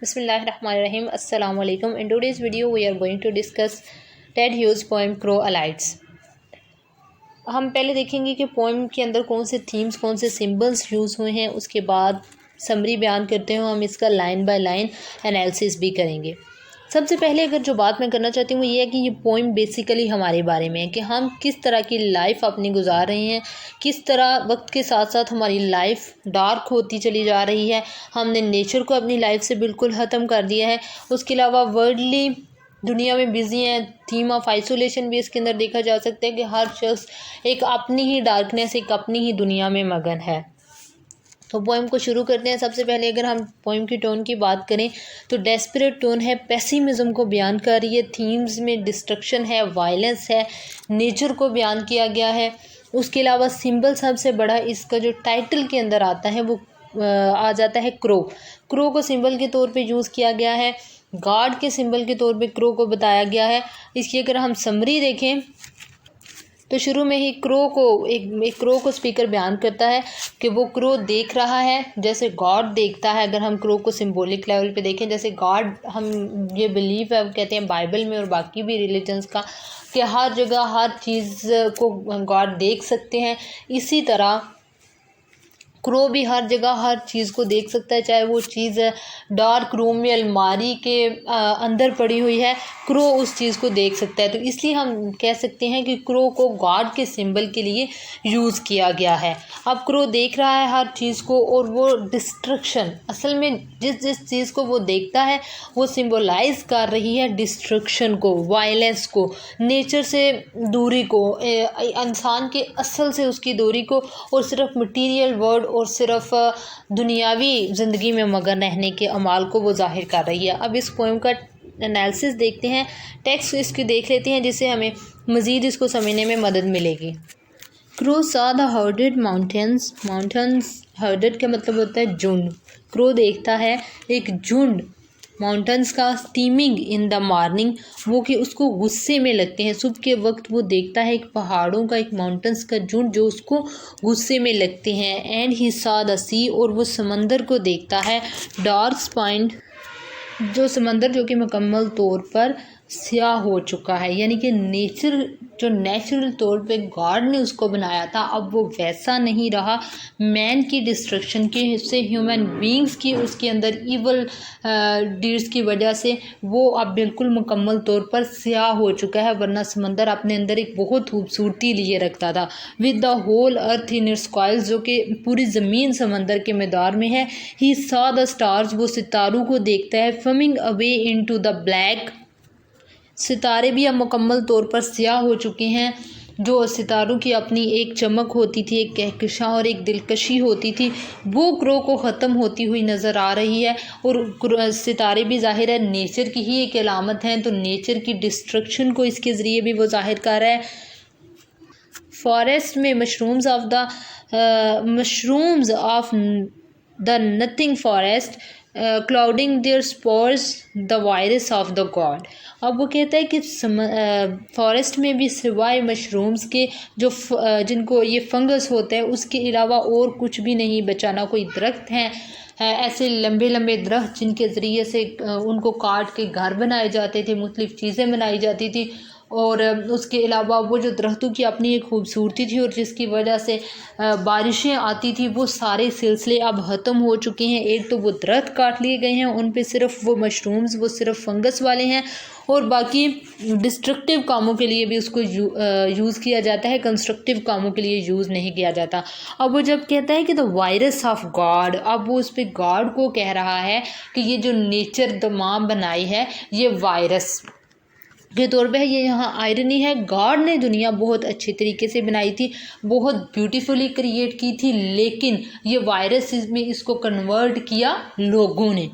Bismillahirrahmanirrahim. Assalamu alaikum. In today's video, we are going to discuss Ted Hughes poem Crow Alights. हम पहले देखेंगे कि poem के अंदर कौन से थीम्स, कौन से सिंबल्स यूज़ हुए हैं। उसके बाद समरी बयान करते हुए हम इसका लाइन बाय लाइन एनालिसिस भी करेंगे। सबसे पहले अगर जो बात मैं करना चाहती हूँ वो ये है कि ये पोएम बेसिकली हमारे बारे में है कि हम किस तरह की लाइफ अपनी गुजार रहे हैं, किस तरह वक्त के साथ साथ हमारी लाइफ डार्क होती चली जा रही है। हमने नेचर को अपनी लाइफ से बिल्कुल ख़त्म कर दिया है। उसके अलावा वर्ल्डली दुनिया में बिजी हैं। थीम ऑफ आइसोलेशन भी इसके अंदर देखा जा सकता है कि हर शख्स एक अपनी ही डार्कनेस, एक अपनी ही दुनिया में मगन है। तो पोएम को शुरू करते हैं। सबसे पहले अगर हम पोएम की टोन की बात करें तो डेस्परेट टोन है, पेसिमिज्म को बयान कर रही है। थीम्स में डिस्ट्रक्शन है, वायलेंस है, नेचर को बयान किया गया है। उसके अलावा सिंबल सबसे बड़ा इसका जो टाइटल के अंदर आता है वो आ जाता है क्रो। क्रो को सिंबल के तौर पे यूज़ किया गया है, गॉड के सिंबल के तौर पे क्रो को बताया गया है। इसकी अगर हम समरी देखें तो शुरू में ही क्रो को एक क्रो को स्पीकर बयान करता है कि वो क्रो देख रहा है जैसे गॉड देखता है। अगर हम क्रो को सिंबॉलिक लेवल पे देखें, जैसे गॉड, हम ये बिलीव है, कहते हैं बाइबल में और बाकी भी रिलीजन्स का, कि हर जगह हर चीज़ को गॉड देख सकते हैं। इसी तरह क्रो भी हर जगह हर चीज़ को देख सकता है, चाहे वो चीज़ डार्क रूम में अलमारी के अंदर पड़ी हुई है, क्रो उस चीज़ को देख सकता है। तो इसलिए हम कह सकते हैं कि क्रो को गॉड के सिंबल के लिए यूज़ किया गया है। अब क्रो देख रहा है हर चीज़ को, और वो डिस्ट्रक्शन, असल में जिस चीज़ को वो देखता है वो सिंबलाइज कर रही है डिस्ट्रक्शन को, वायलेंस को, नेचर से दूरी को, इंसान के असल से उसकी दूरी को, और सिर्फ मटीरियल वर्ल्ड और सिर्फ दुनियावी ज़िंदगी में मगन रहने के अमाल को वो जाहिर कर रही है। अब इस पोएम का एनालिसिस देखते हैं, टेक्स्ट इसकी देख लेते हैं, जिससे हमें मज़ीद इसको समझने में मदद मिलेगी। Crow saw the herded mountains. Herded का मतलब होता है झुंड। क्रो देखता है एक झुंड माउंटेन्स का, स्टीमिंग इन द मॉर्निंग, वो कि उसको गुस्से में लगते हैं। सुबह के वक्त वो देखता है एक पहाड़ों का, एक माउंटेन्स का झुंड जो उसको गुस्से में लगते हैं। एंड ही सॉ द सी, और वो समंदर को देखता है। डार्क स्पाइंड, जो समंदर जो कि मुकम्मल तौर पर स्याह हो चुका है, यानी कि नेचर जो नेचुरल तौर पे गॉड ने उसको बनाया था अब वो वैसा नहीं रहा। मैन की डिस्ट्रक्शन की से, ह्यूमन बीइंग्स की उसके अंदर इवल डीड्स की वजह से वो अब बिल्कुल मुकम्मल तौर पर स्याह हो चुका है। वरना समंदर अपने अंदर एक बहुत खूबसूरती लिए रखता था। With the whole earth in its coils, जो कि पूरी ज़मीन समंदर के मैदार में है। ही सॉ द स्टार्स, वो सितारों को देखता है। फमिंग अवे इनटू द ब्लैक, सितारे भी अब मुकम्मल तौर पर स्याह हो चुके हैं। जो सितारों की अपनी एक चमक होती थी, एक कहकशां और एक दिलकशी होती थी, वो क्रो को ख़त्म होती हुई नज़र आ रही है। और सितारे भी ज़ाहिर है नेचर की ही एक अलामत हैं, तो नेचर की डिस्ट्रक्शन को इसके ज़रिए भी वो ज़ाहिर कर रहा है। फॉरेस्ट में mushrooms of the nothing forest clouding their spores the virus of the god. अब वो कहता है कि फॉरेस्ट में भी सिवाय मशरूम्स के जो जिनको ये फंगस होता है उसके अलावा और कुछ भी नहीं बचा। ना कोई दरख्त हैं ऐसे लंबे लंबे दरख्त जिनके ज़रिए से उनको काट के घर बनाए जाते थे, मुख्तलिफ़ चीज़ें बनाई जाती थी। और उसके अलावा वो जो दरख्तों की अपनी एक खूबसूरती थी और जिसकी वजह से बारिशें आती थी, वो सारे सिलसिले अब ख़त्म हो चुके हैं। एक तो वो दरख्त काट लिए गए हैं, उन पे सिर्फ वो मशरूम्स, वो सिर्फ फंगस वाले हैं, और बाकी डिस्ट्रक्टिव कामों के लिए भी उसको यूज़ किया जाता है, कंस्ट्रक्टिव कामों के लिए यूज़ नहीं किया जाता। अब वो जब कहता है कि द वायरस ऑफ गॉड, अब वो उस पर गॉड को कह रहा है कि ये जो नेचर तमाम बनाई है ये वायरस के तौर पे है। ये यहाँ आयरनी है, गॉड ने दुनिया बहुत अच्छे तरीके से बनाई थी, बहुत ब्यूटीफुली क्रिएट की थी, लेकिन ये वायरस में इसको कन्वर्ट किया लोगों ने।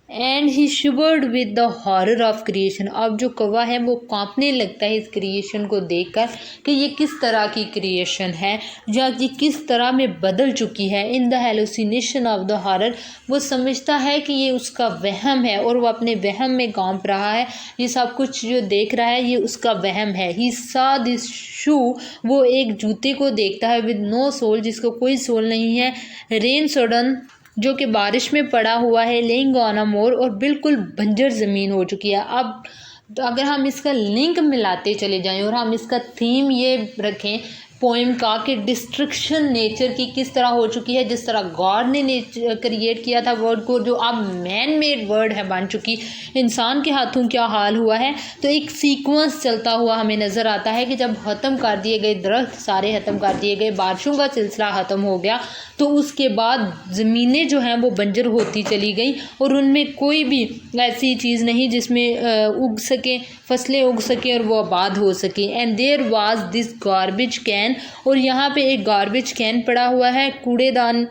And he शिवर्ड with the horror of creation. अब जो कौवा है वो कांपने लगता है इस क्रिएशन को देखकर कि ये किस तरह की क्रिएशन है या ये किस तरह में बदल चुकी है। In the hallucination of the horror, वो समझता है कि ये उसका वहम है और वो अपने वहम में कांप रहा है। ये सब कुछ जो देख रहा है ये उसका वहम है। ही सॉ दिस शू, वो एक जूते को देखता है, विद नो सोल, जिसको कोई सोल नहीं है। रेन सडन जो कि बारिश में पड़ा हुआ है, लेइंग ऑन अ मोर, और बिल्कुल बंजर ज़मीन हो चुकी है। अब तो अगर हम इसका लिंक मिलाते चले जाएं और हम इसका थीम ये रखें पोएम का कि डिस्ट्रक्शन नेचर की किस तरह हो चुकी है, जिस तरह गॉड ने क्रिएट किया था वर्ड को, जो अब मैन मेड वर्ड है बन चुकी, इंसान के हाथों क्या हाल हुआ है। तो एक सीक्वेंस चलता हुआ हमें नज़र आता है कि जब ख़त्म कर दिए गए दरख्त, सारे ख़त्म कर दिए गए, बारिशों का सिलसिला ख़त्म हो गया, तो उसके बाद ज़मीनें जो हैं वो बंजर होती चली गई और उनमें कोई भी ऐसी चीज़ नहीं जिसमें उग सके, फसलें उग सकें और वो आबाद हो सके। And there was this garbage can, और यहाँ पे एक गार्बेज कैन पड़ा हुआ है, कूड़ेदान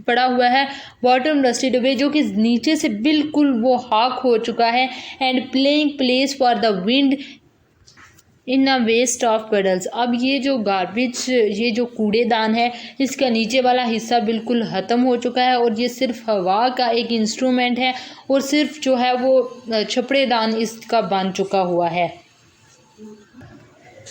पड़ा हुआ है, बॉटम रस्टेड अवे, जो कि नीचे से बिल्कुल वो हाक हो चुका है। And playing place for the wind in a waste of pedals. अब ये जो गार्बेज, ये जो कूड़ेदान है, इसका नीचे वाला हिस्सा बिल्कुल ख़त्म हो चुका है और ये सिर्फ हवा का एक इंस्ट्रूमेंट है और सिर्फ जो है वो छपड़ेदान इसका बन चुका हुआ है।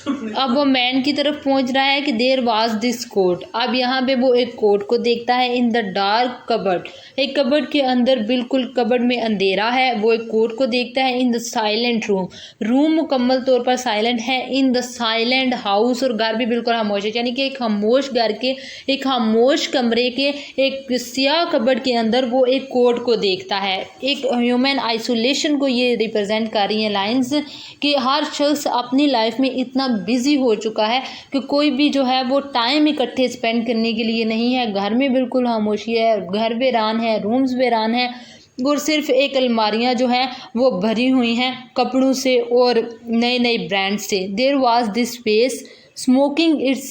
अब वो मैन की तरफ पहुंच रहा है कि देयर वाज दिस कोट। अब यहाँ पे वो एक कोट को देखता है इन द डार्क कबर्ड, एक कबर्ड के अंदर, बिल्कुल कबर्ड में अंधेरा है। वो एक कोट को देखता है in the silent room, room मुकम्मल तौर पर साइलेंट है। इन द साइलेंट हाउस, और घर भी बिल्कुल खामोश है, यानी कि एक खामोश घर के, एक खामोश कमरे के एक सियाह कबर्ड के अंदर वो एक कोट को देखता है। एक ह्यूमन आइसोलेशन को ये रिप्रेजेंट कर रही हैं लाइन्स कि हर शख्स अपनी लाइफ में इतना बिजी हो चुका है कि कोई भी जो है वो टाइम इकट्ठे स्पेंड करने के लिए नहीं है। घर में बिल्कुल खामोशी है, घर वीरान है, रूम्स वीरान है और सिर्फ एक अलमारियाँ जो हैं वो भरी हुई हैं कपड़ों से और नए नए ब्रांड से। There was this face smoking its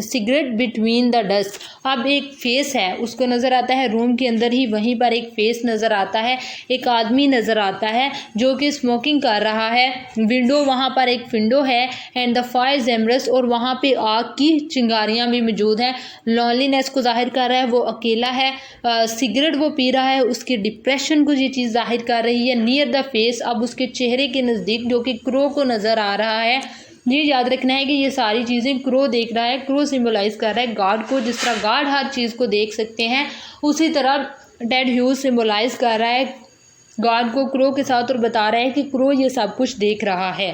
cigarette between the dust. अब एक फेस है, उसको नज़र आता है रूम के अंदर ही, वहीं पर एक फेस नज़र आता है, एक आदमी नज़र आता है जो कि स्मोकिंग कर रहा है। विंडो, वहाँ पर एक विंडो है। एंड द फायर एमरस, और वहाँ पे आग की चिंगारियाँ भी मौजूद हैं। लॉनलीनेस को जाहिर कर रहा है, वो अकेला है। सिगरेट वो पी रहा है, उसके डिप्रेशन को ये चीज़ जाहिर कर रही है। नियर द फेस, अब उसके चेहरे के नज़दीक जो कि क्रो को नज़र आ रहा है। ये याद रखना है कि ये सारी चीज़ें क्रो देख रहा है। क्रो सिंबलाइज कर रहा है गॉड को, जिस तरह गॉड हर चीज़ को देख सकते हैं, उसी तरह टेड ह्यूज सिंबलाइज कर रहा है गॉड को क्रो के साथ और बता रहा है कि क्रो ये सब कुछ देख रहा है।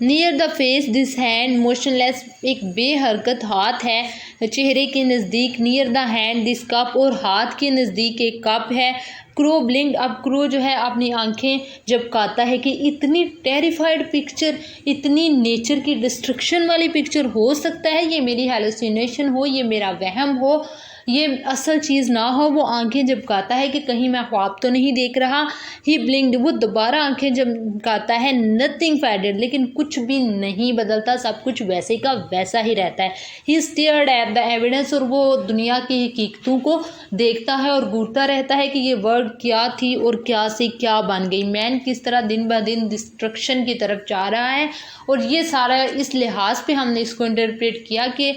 Near the face this hand motionless, एक बेहरकत हाथ है चेहरे के नज़दीक। Near the hand this cup, और हाथ के नज़दीक एक कप है। क्रो ब्लिंक्ड, अब क्रो जो है अपनी आंखें झपकाता है कि इतनी टेरिफाइड पिक्चर, इतनी नेचर की डिस्ट्रक्शन वाली पिक्चर हो सकता है, ये मेरी हेलुसिनेशन हो, ये मेरा वहम हो, ये असल चीज़ ना हो। वो आंखें झपकाता है कि कहीं मैं ख्वाब तो नहीं देख रहा। ही ब्लिंक्ड, वो दोबारा आंखें झपकाता है। नथिंग फेडेड, लेकिन कुछ भी नहीं बदलता, सब कुछ वैसे का वैसा ही रहता है। ही स्टेयर्ड एट द एविडेंस, और वो दुनिया की हकीकतों को देखता है और घूरता रहता है कि ये वर्ड क्या थी और क्या से क्या बन गई। मैन किस तरह दिन ब दिन डिस्ट्रक्शन की तरफ जा रहा है, और ये सारा इस लिहाज पे हमने इसको इंटरप्रेट किया कि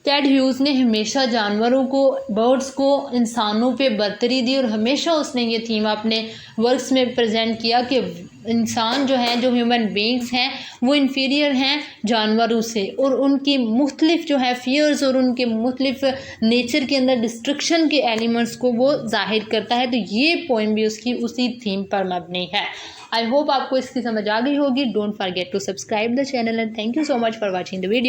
टेड ह्यूज ने हमेशा जानवरों को, बर्ड्स को इंसानों पे बरतरी दी, और हमेशा उसने ये थीम अपने वर्क्स में प्रेजेंट किया कि इंसान जो हैं, जो ह्यूमन बींग्स हैं, वो इन्फीरियर हैं जानवरों से, और उनकी मुख्तलिफ जो है फियर्स और उनके मुख्तलिफ नेचर के अंदर डिस्ट्रक्शन के एलिमेंट्स को वो जाहिर करता है। तो ये पोएम भी उसकी उसी थीम पर मबनी है। आई होप आपको इसकी समझ आ गई होगी। Don't forget to subscribe the channel and thank you so much for watching the video.